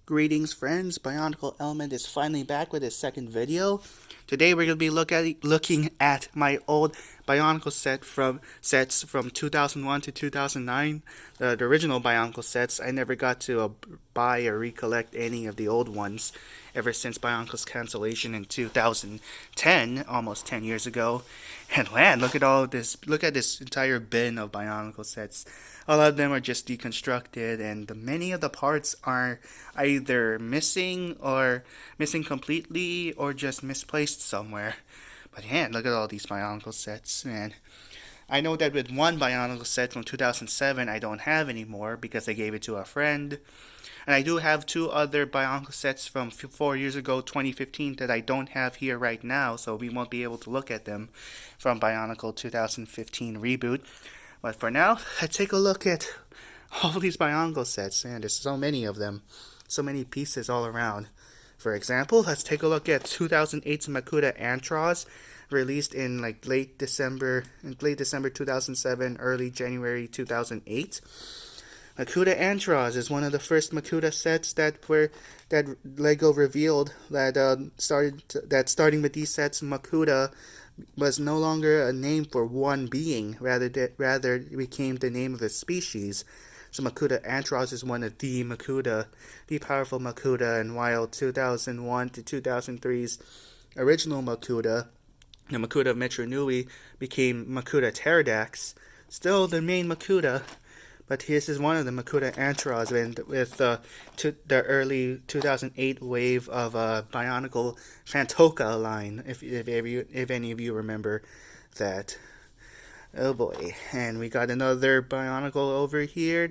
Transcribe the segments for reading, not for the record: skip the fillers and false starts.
Greetings friends, Bionicle Element is finally back with his second video. Today we're going to be looking at my old Bionicle sets from 2001 to 2009. The original Bionicle sets. I never got to buy or recollect any of the old ones ever since Bionicle's cancellation in 2010, almost 10 years ago. And man, look at all this, look at this entire bin of Bionicle sets. A lot of them are just deconstructed, and many of the parts are either missing completely or just misplaced somewhere. But man, look at all these Bionicle sets, man. I know that with one Bionicle set from 2007 I don't have anymore because I gave it to a friend. And I do have two other Bionicle sets from 4 years ago, 2015, that I don't have here right now, so we won't be able to look at them from Bionicle 2015 reboot. But for now, let's take a look at all these Bionicle sets. Man, there's so many of them. So many pieces all around. For example, let's take a look at 2008's Makuta Antros, released in late December 2007, early January 2008. Makuta Antros is one of the first Makuta sets that Lego revealed that starting with these sets, Makuta was no longer a name for one being, rather it became the name of a species. So Makuta Antros is one of the Makuta, the powerful Makuta, and while 2001 to 2003's original Makuta, the Makuta of Metro Nui, became Makuta Takadox, still the main Makuta. But this is one of the Makuta Antros with the early 2008 wave of Bionicle Ratooka line, if any of you remember that. Oh boy, and we got another Bionicle over here.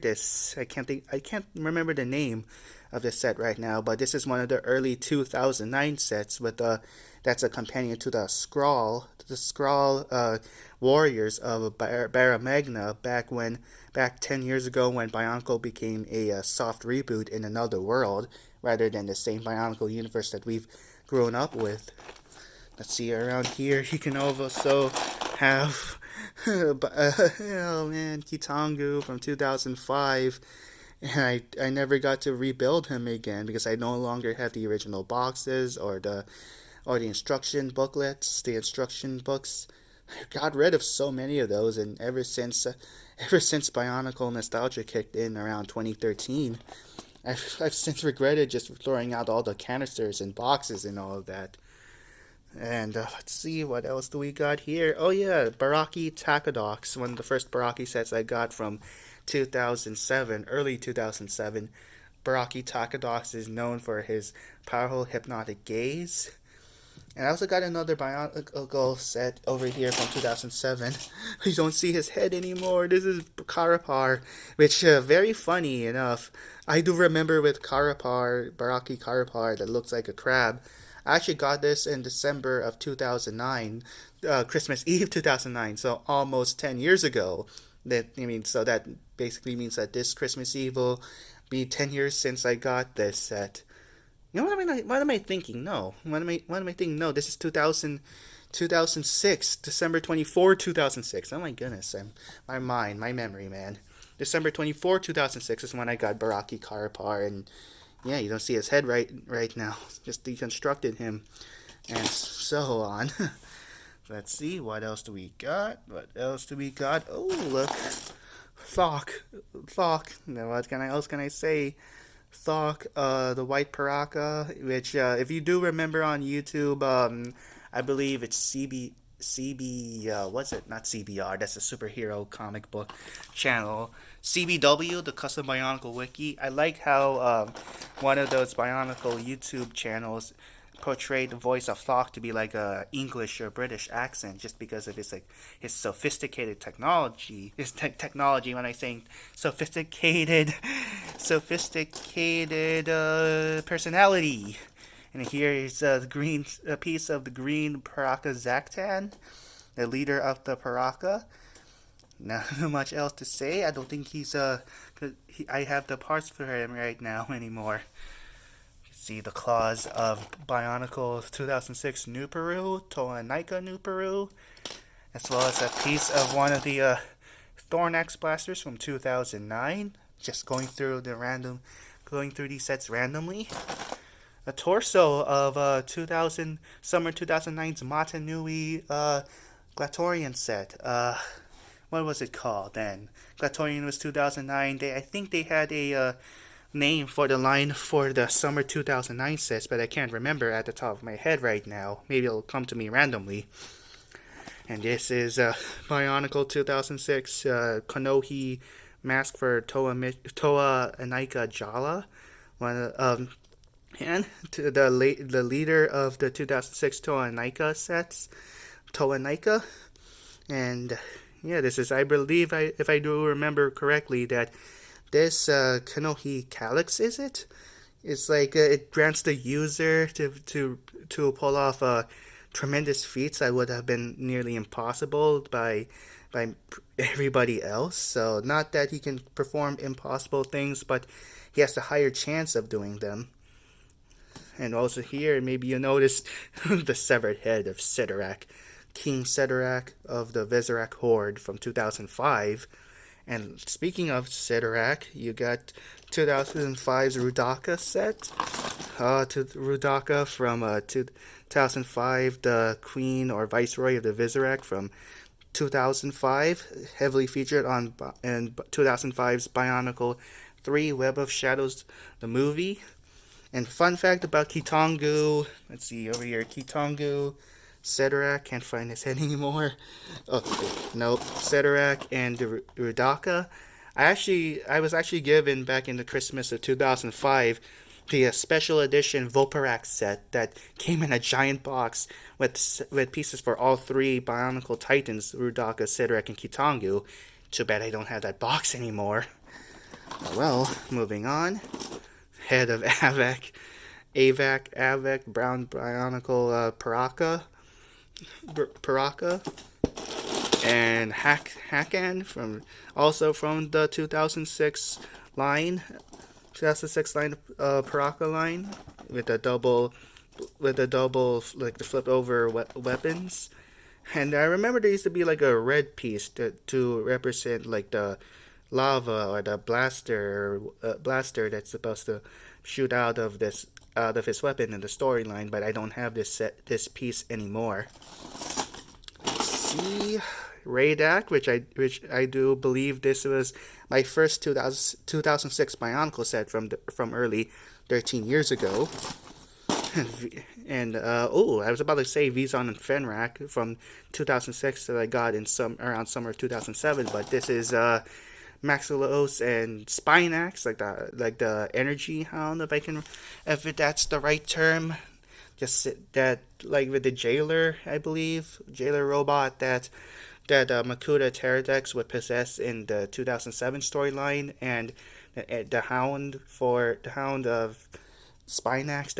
I can't remember the name of this set right now, but this is one of the early 2009 sets with that's a companion to the Skrull warriors of Barra Magna back 10 years ago when Bionicle became a soft reboot in another world rather than the same Bionicle universe that we've grown up with. Let's see, around here you can also have oh man, Kitangu from 2005. And I never got to rebuild him again because I no longer have the original boxes or the instruction booklets, the instruction books. I got rid of so many of those, and ever since Bionicle nostalgia kicked in around 2013, I've since regretted just throwing out all the canisters and boxes and all of that. And let's see, what else do we got here? Oh yeah, Buraki Takadox, one of the first Buraki sets I got from 2007, early 2007. Buraki Takadox is known for his powerful hypnotic gaze. And I also got another Bionicle set over here from 2007. You don't see his head anymore. This is Karapar, which, very funny enough, I do remember with Buraki Karapar that looks like a crab. I actually got this in December of 2009, Christmas Eve 2009, so almost 10 years ago. So that basically means that this Christmas Eve will be 10 years since I got this set. You know what am I thinking? No. What am I thinking? No, this is 2006, December 24, 2006. Oh my goodness, my memory, man. December 24, 2006 is when I got Buraki Karapar, and yeah, you don't see his head right now. Just deconstructed him, and so on. Let's see, what else do we got? Oh, look, Thok. Now, what else can I say? Thok, the white Paraka, which, if you do remember on YouTube, I believe it's what's it? Not CBR, that's a superhero comic book channel. CBW, the Custom Bionicle Wiki. I like how one of those Bionicle YouTube channels portrayed the voice of Thok to be like a English or British accent, just because of his sophisticated technology. Technology, when I say sophisticated personality. And here is a piece of the green Paraka Zaktan, the leader of the Paraka. Not much else to say. I don't think I have the parts for him right now anymore. You can see the claws of Bionicle 2006 Nuperu, Toa-Naika Nuperu, as well as a piece of one of the Thornax blasters from 2009. Just going through the random going through these sets randomly. A torso of Summer 2009's Matanui Glatorian set. What was it called then? Glatorian was 2009. I think they had a name for the line for the Summer 2009 sets, but I can't remember at the top of my head right now. Maybe it'll come to me randomly. And this is Bionicle 2006 Kanohi Mask for Toa Anika Jala. And to the leader of the 2006 Toa Anika sets, Toa Anika. And yeah, this is, I believe, if I do remember correctly, that this Kanohi Calyx, is it? It's like it grants the user to pull off tremendous feats that would have been nearly impossible by everybody else. So not that he can perform impossible things, but he has a higher chance of doing them. And also here, maybe you noticed the severed head of Sidorak, King Sidorak of the Visorak Horde from 2005. And speaking of Sidorak, you got 2005's Ratooka set. To Ratooka from 2005, the Queen or Viceroy of the Visorak from 2005, heavily featured in 2005's Bionicle 3 Web of Shadows, the movie. And fun fact about Kitongu, let's see over here, Kitongu, Sidorak, can't find his head anymore. Oh, no, Sidorak and Ratooka. I was actually given back in the Christmas of 2005 the special edition Voparak set that came in a giant box with pieces for all three Bionicle Titans, Ratooka, Sidorak, and Kitongu. Too bad I don't have that box anymore. Well, moving on. Head of Avak, Brown Bionicle Paraka, and Hakan from the 2006 line, Paraka line with the double like the flip over weapons. And I remember there used to be like a red piece to represent like the lava or the blaster that's supposed to shoot out of his weapon in the storyline, but I don't have this piece anymore. Let's see, Raidak, which I do believe this was my first 2006 Bionicle set from early 13 years ago. And I was about to say Vizon and Fenrak from 2006 that I got in around summer of 2007, but this is Maxilos and Spinax, like the Energy Hound, if that's the right term. Just that, like with the Jailer, I believe, Jailer robot that Makuta Takadox would possess in the 2007 storyline, and the Hound of Spinax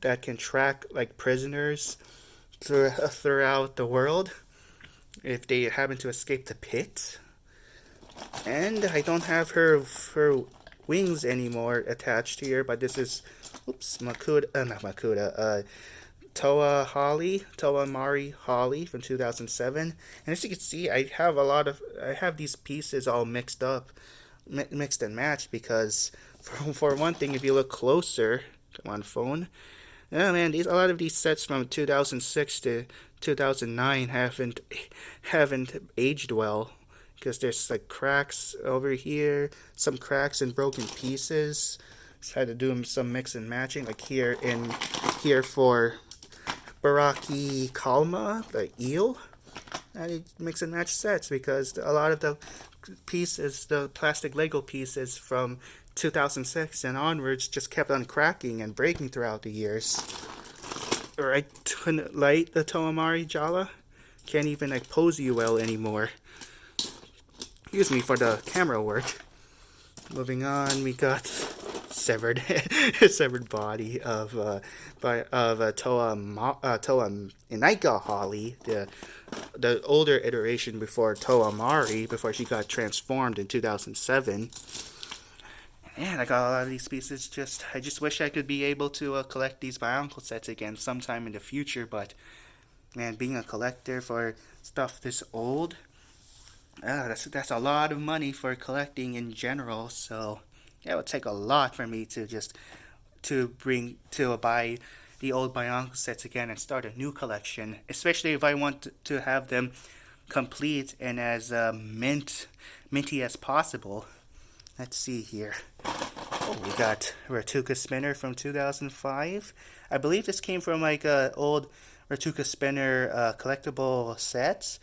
that can track like prisoners throughout the world if they happen to escape the pit. And I don't have her wings anymore attached here, but this is Toa Mari Holly from 2007. And as you can see, I have these pieces all mixed and matched, because for one thing, if you look closer on phone, oh man, a lot of these sets from 2006 to 2009 haven't aged well, because there's like cracks over here, some cracks and broken pieces. Just had to do some mix and matching, like here for Buraki Kalma, the eel. I mix and match sets because a lot of the pieces, the plastic Lego pieces from 2006 and onwards, just kept on cracking and breaking throughout the years. Right, light the Toamari Jala can't even like pose you well anymore. Excuse me for the camera work. Moving on, we got severed body of Toa Inaika Holly, the older iteration before Toa Mari, before she got transformed in 2007. And I got a lot of these pieces. I just wish I could be able to collect these Bionicle sets again sometime in the future. But man, being a collector for stuff this old, that's a lot of money for collecting in general. So it would take a lot for me to just buy the old Bionicle sets again and start a new collection, especially if I want to have them complete and as minty as possible. Let's see here. Oh, we got Ratooka Spinner from 2005. I believe this came from like old Ratooka Spinner collectible sets,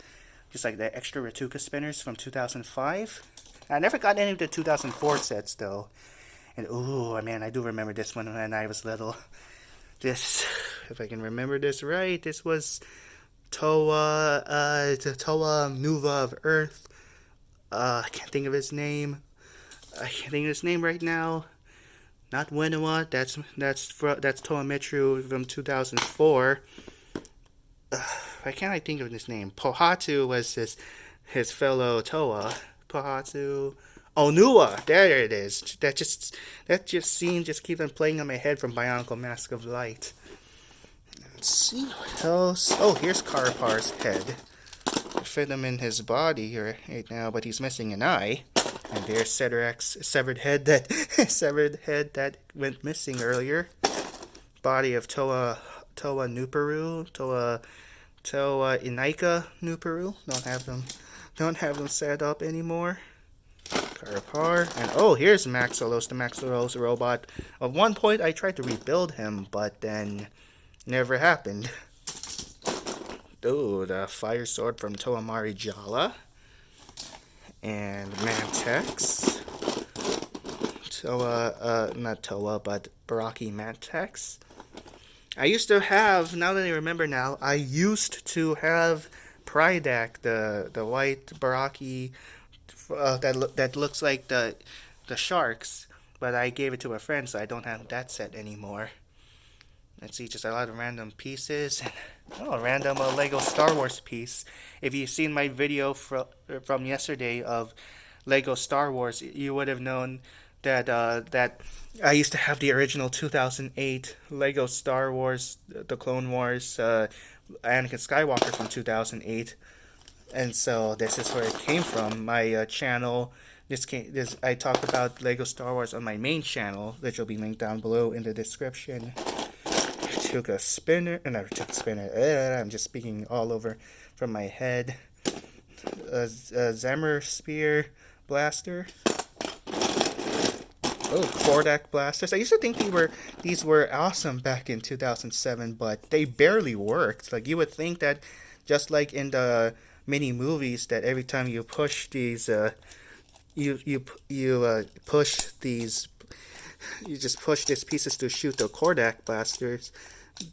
just like the extra Ratooka Spinners from 2005. I never got any of the 2004 sets though. And ooh, man, I do remember this one when I was little. This, if I can remember this right, this was Toa Nuva of Earth. I can't think of his name. I can't think of his name right now. Not Winawa. That's Toa Mitru from 2004. Why can't I think of his name? Pohatu was his fellow Toa. Pohatu. Onua. There it is. That scene just keeps on playing on my head from Bionicle Mask of Light. Let's see what else. Oh, here's Karapar's head. I fit him in his body right now, but he's missing an eye. And there's Cedric's severed head that went missing earlier. Body of Toa Nuparu, Toa Inika Nuparu. Don't have them set up anymore. Karapar. And oh, here's Maxalos, the Maxalos robot. At one point I tried to rebuild him, but then never happened. Oh, the fire sword from Toa Jala. And Mantex. Not Toa, but Buraki Mantex. I used to have, now that I remember now, I used to have Prydak, the white Buraki that looks like the sharks, but I gave it to a friend, so I don't have that set anymore. Let's see, just a lot of random pieces. Oh, random Lego Star Wars piece. If you've seen my video from yesterday of Lego Star Wars, you would have known that that I used to have the original 2008 Lego Star Wars, the Clone Wars, Anakin Skywalker from 2008. And so this is where it came from. My channel, I talk about Lego Star Wars on my main channel, which will be linked down below in the description. Ratooka Spinner, Ratooka Spinner. I'm just speaking all over from my head. Zammer Spear Blaster. Oh, Kordak blasters. I used to think these were awesome back in 2007, but they barely worked. Like, you would think that, just like in the mini movies, that every time you push these, you just push these pieces to shoot the Kordak blasters,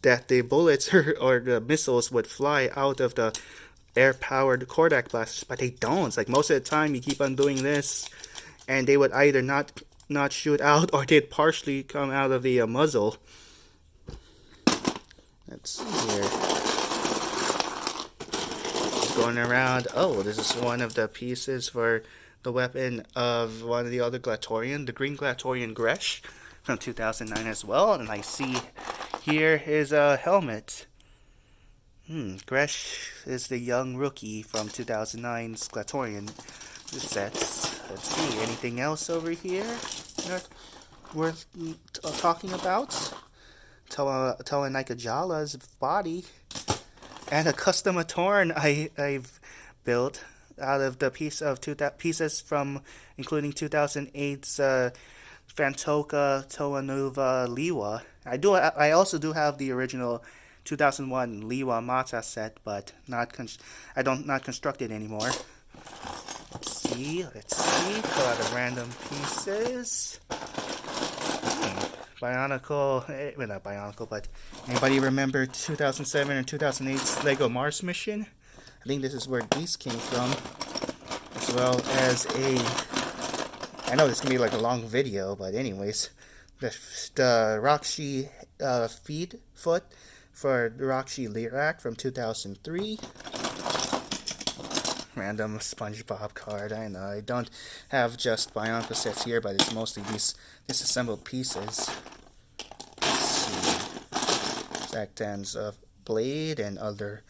that the bullets or the missiles would fly out of the air-powered Kordak blasters, but they don't. It's like most of the time you keep on doing this, and they would either not shoot out, or they'd partially come out of the muzzle. Let's see here. Going around. Oh, this is one of the pieces for the weapon of one of the other Glatorian, the Green Glatorian Gresh from 2009 as well. And I see here his helmet. Gresh is the young rookie from 2009's Glatorian sets. Let's see, anything else over here that worth talking about? Toa Jala's body, and a custom Atorn I've built out of the pieces from, including 2008's Fantoka Toa Nuva Liwa. I also do have the original 2001 Liwa Mata set, but not constructed anymore. Let's see. A lot of random pieces. Bionicle, well, not Bionicle, but anybody remember 2007 or 2008's Lego Mars mission? I think this is where these came from, as well as I know this can be like a long video, but anyways, the Rakshi foot for the Rakshi Lirak from 2003. Random SpongeBob card. I know I don't have just Bionicle sets here, but it's mostly these disassembled pieces. Let's see. Zaktan's blade and other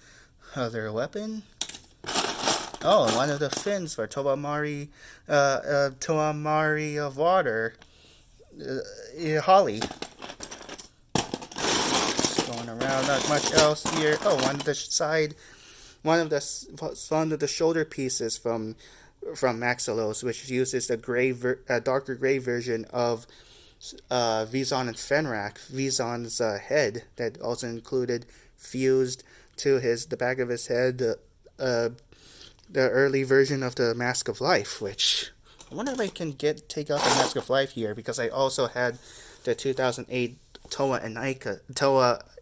weapon. Oh, one of the fins for Toa Mari of Water. Holly. Going around, not much else here. Oh, one of the shoulder pieces from Maxilos, which uses the darker gray version of Vizon and Fenrak. Vizon's head that also included fused to the back of his head the early version of the Mask of Life, which I wonder if I can take out the Mask of Life here, because I also had the 2008 Toa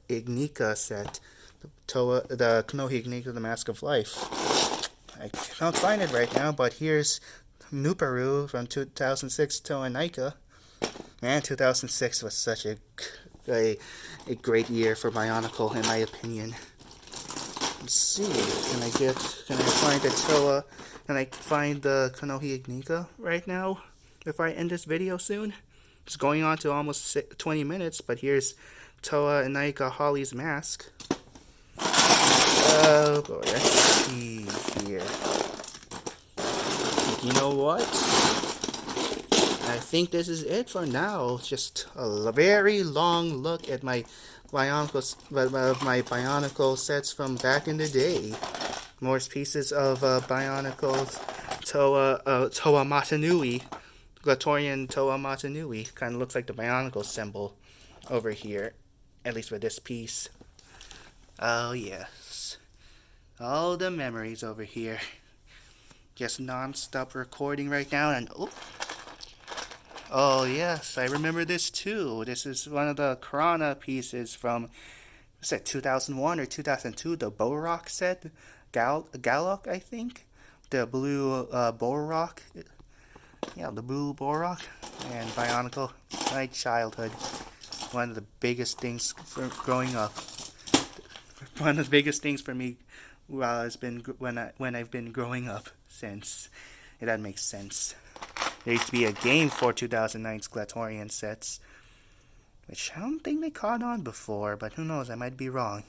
Ignika set, the Kanohi Ignika, the Mask of Life. I can't find it right now, but here's Nuparu from 2006 Toa Ignika. Man, 2006 was such a great year for Bionicle, in my opinion. Let's see, can I find the Toa, can I find the Kanohi Ignika right now, before I end this video soon? It's going on to almost 20 minutes, but here's Toa Ignika Holly's mask. Oh boy, let's see here. You know what? I think this is it for now. Just a very long look at my Bionicle sets from back in the day. More pieces of Bionicles, Toa Matanui, Glatorian Toa Matanui. Kind of looks like the Bionicle symbol over here, at least with this piece. Oh yes, all the memories over here. Just non-stop recording right now, and oh yes, I remember this too. This is one of the Krana pieces from, what's that, 2001 or 2002, the Buraki set, Galok, I think, the blue Buraki, yeah, the blue Buraki, and Bionicle, my childhood, one of the biggest things for growing up, one of the biggest things for me has been when I've been growing up since. If that makes sense. There used to be a game for 2009's Glatorian sets, which I don't think they caught on before, but who knows, I might be wrong.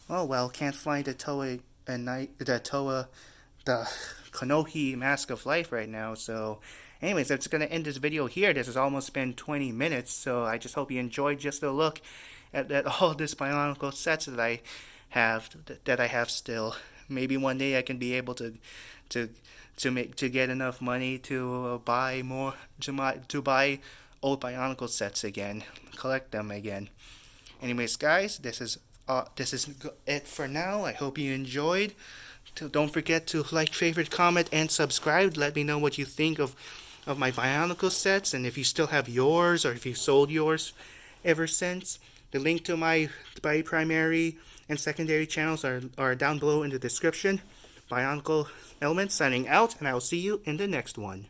Oh well, can't find the Kanohi Mask of Life right now, so anyways, that's going to end this video here. This has almost been 20 minutes, so I just hope you enjoyed just a look at all this Bionicle sets that I have still. Maybe one day I can be able to get enough money to buy old Bionicle sets again, collect them again. Anyways, guys, this is it for now. I hope you enjoyed. Don't forget to like, favorite, comment, and subscribe. Let me know what you think of my Bionicle sets, and if you still have yours, or if you sold yours ever since. The link to my primary and secondary channels are down below in the description. Bionicle Element signing out, and I will see you in the next one.